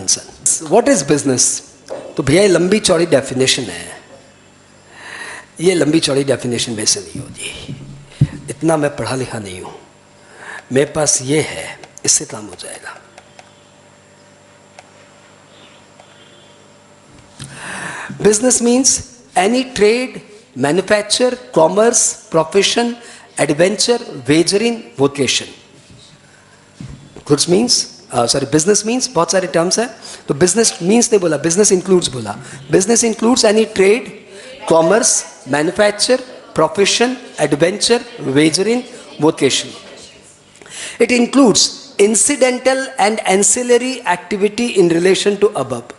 Concern. What is business? तो भैया ये लंबी चौड़ी डेफिनेशन है, ये लंबी चौड़ी डेफिनेशन वैसे नहीं होती, इतना मैं पढ़ा लिखा नहीं हूँ, मेरे पास ये है, इससे काम हो जाएगा। Business means any trade, manufacture, commerce, profession, adventure, wagering, vocation. Goods means business means बहुत सारे टर्म्स है, तो बिजनेस मीन्स नहीं बोला, बिजनेस इंक्लूड्स बोला। Business includes any trade, commerce, manufacture, profession, adventure, wagering, vocation. It includes incidental and ancillary activity in relation to above.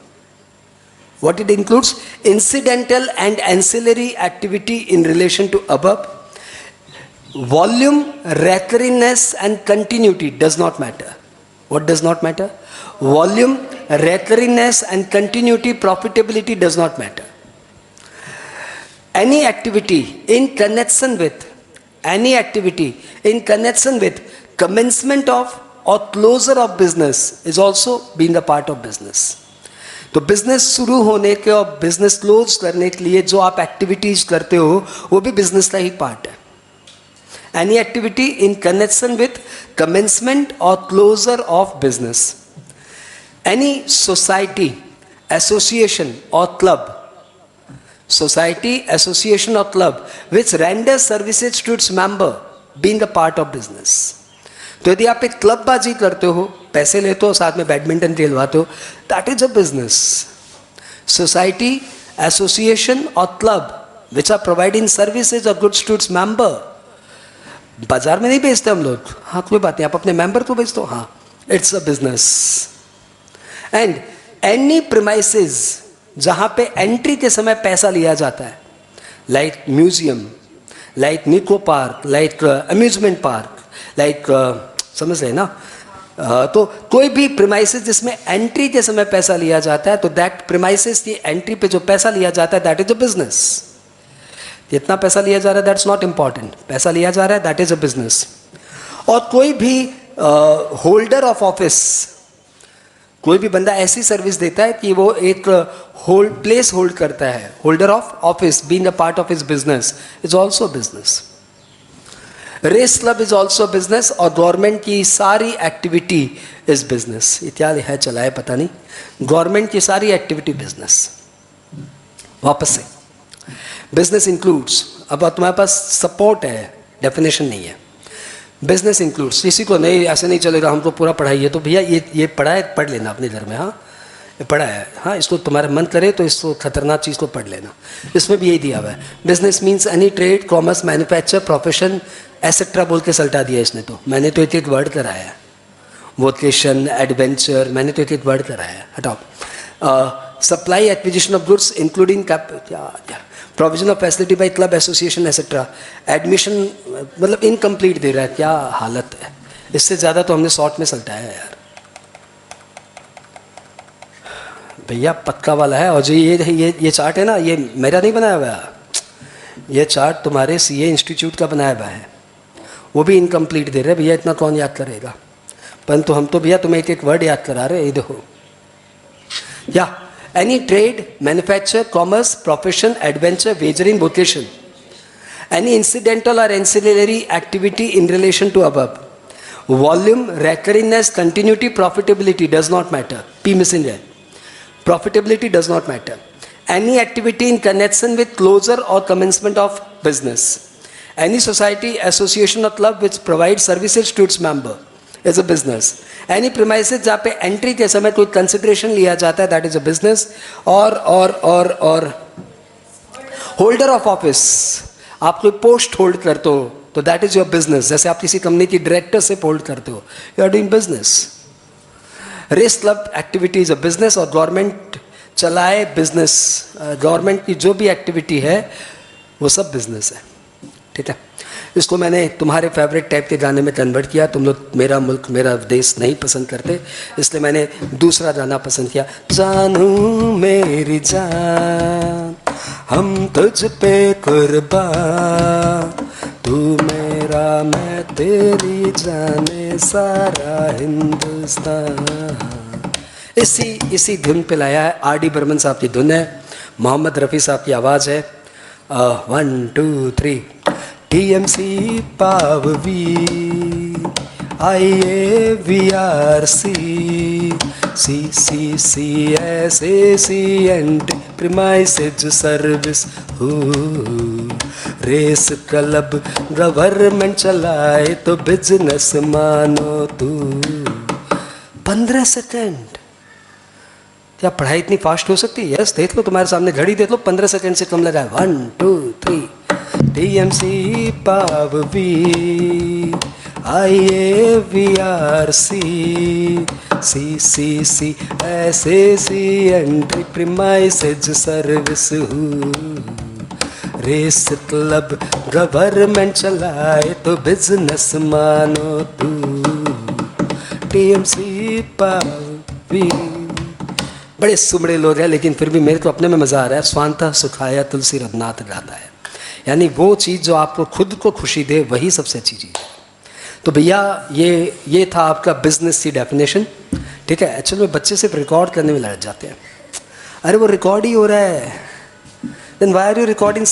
What it includes? Incidental and ancillary activity in relation to above. Volume, recurringness and continuity does not matter. What does not matter? Volume, recurringness and continuity, profitability does not matter. Any activity in connection with commencement of or closure of business is also being the part of business. तो business शुरू होने के और business close करने के लिए जो आप एक्टिविटीज करते हो वो भी बिजनेस का ही पार्ट है। Any activity in connection with commencement और closure of business. Any society, association और club, society, association or club which renders services to its member being the part of business. तो यदि आप एक क्लबबाजी करते हो, पैसे लेते हो, साथ में बैडमिंटन खेलवाते हो, that is a business. Society, association और club which are providing services और गुड्स टू इट्स मेंबर। बाजार में नहीं बेचते हम लोग, हाँ कोई बात नहीं, आप अपने मेंबर को बेचते हो, हाँ, it's a business. And any premises जहाँ पे एंट्री के समय पैसा लिया जाता है, लाइक म्यूजियम, लाइक निको park, like amusement park, like समझ रहे ना, तो कोई भी प्रीमाइसेस जिसमें एंट्री के समय पैसा लिया जाता है, तो दैट प्रीमाइसेस की एंट्री पे जो पैसा लिया जाता है दैट इज अ बिजनेस। कितना पैसा लिया जा रहा है दैट्स नॉट इम्पॉर्टेंट, पैसा लिया जा रहा है दैट इज अ बिजनेस। और कोई भी होल्डर ऑफ ऑफिस, कोई भी बंदा ऐसी सर्विस देता है कि वो एक प्लेस होल्ड करता है, holder of office being a part of his business is also business. Race club is also business और गवर्नमेंट की सारी एक्टिविटी इज बिजनेस। क्या है चला है पता नहीं, गवर्नमेंट की सारी एक्टिविटी बिजनेस। वापस से बिजनेस इंक्लूड्स, अब तुम्हारे पास सपोर्ट है, डेफिनेशन नहीं है। बिजनेस इंक्लूड्स, किसी को नहीं ऐसे नहीं चलेगा हमको पूरा पढ़ाइए, तो भैया ये पढ़ा है, पढ़ लेना अपने घर में, हाँ ये पढ़ा है, हाँ इसको तुम्हारा मन करे तो इसको खतरनाक चीज़ को पढ़ लेना, इसमें भी यही दिया हुआ है। Business means any trade, commerce, manufacture, profession etcetera बोल के सल्टा दिया इसने, तो मैंने तो एक वर्ड कराया है, वोकेशन, एडवेंचर, मैंने तो एक वर्ड कराया है, हटाओ। Supply, acquisition of goods including provision of facility by club, association etcetera. Admission मतलब इनकम्प्लीट दे रहा है, क्या हालत है, इससे ज़्यादा तो हमने शॉर्ट में सल्टाया है यार भैया, पक्का वाला है। और जो ये चार्ट है ना, ये मेरा नहीं बनाया हुआ है, ये चार्ट तुम्हारे सीए इंस्टीट्यूट का बनाया हुआ है, वो भी इनकम्प्लीट दे रहे हैं भैया, इतना कौन याद करेगा, परंतु हम तो भैया तुम्हें एक वर्ड याद करा रहे हैं, ये देखो, या any trade, manufacture, commerce, profession, adventure, wagering, vocation. Any incidental or ancillary activity in relation to above. Volume, recurringness, continuity, profitability does not matter. P missing there. Profitability does not matter. Any activity in connection with closure or commencement of business. Any society, association or club which provides services to its member is a business. Any premises जहाँ पे entry के समय कोई consideration लिया जाता है that is a business. और holder of office, आप कोई पोस्ट होल्ड करते हो तो दैट इज योर बिजनेस, जैसे आप किसी कंपनी की डायरेक्टर से होल्ड करते हो, you are doing business. Race club activity is a business और गवर्नमेंट चलाए बिजनेस, गवर्नमेंट की जो भी एक्टिविटी है वो सब बिजनेस है, ठीक है। इसको मैंने तुम्हारे फेवरेट टाइप के गाने में कन्वर्ट किया, तुम लोग मेरा मुल्क मेरा देश नहीं पसंद करते, इसलिए मैंने दूसरा गाना पसंद किया। जानू मेरी जान हम तुझ पे कुर्बान, तू मेरा मैं तेरी जाने सारा हिंदुस्तान। इसी धुन पे लाया है। आर डी बर्मन साहब की धुन है, मोहम्मद रफ़ी साहब की आवाज़ है। 1 2 3 TMC पाववी IAVRC CCCSAC enterprises service race club government चलाए तो बिजनेस मानो तू। 15 सेकेंड, क्या पढ़ाई इतनी फास्ट हो सकती है? यस, देख लो तुम्हारे सामने घड़ी, देख लो 15 सेकेंड से कम लगा है। 1 2 3 TMC पाववी IAVRC CCCSAC enterprises service race club government चलाए तो बिजनेस मानो तू। TMC पाववी। बड़े सुमड़े लोग हैं, लेकिन फिर भी मेरे को अपने में मज़ा आ रहा है। स्वांतः सुखाया तुलसी रघुनाथ गाता है, यानी वो चीज़ जो आपको खुद को खुशी दे वही सबसे अच्छी चीज़ है। तो भैया ये था आपका बिजनेस की डेफिनेशन, ठीक है। एक्चुअली में बच्चे सिर्फ रिकॉर्ड करने में लग जाते हैं। अरे वो रिकॉर्ड ही हो रहा है, then why are you recording?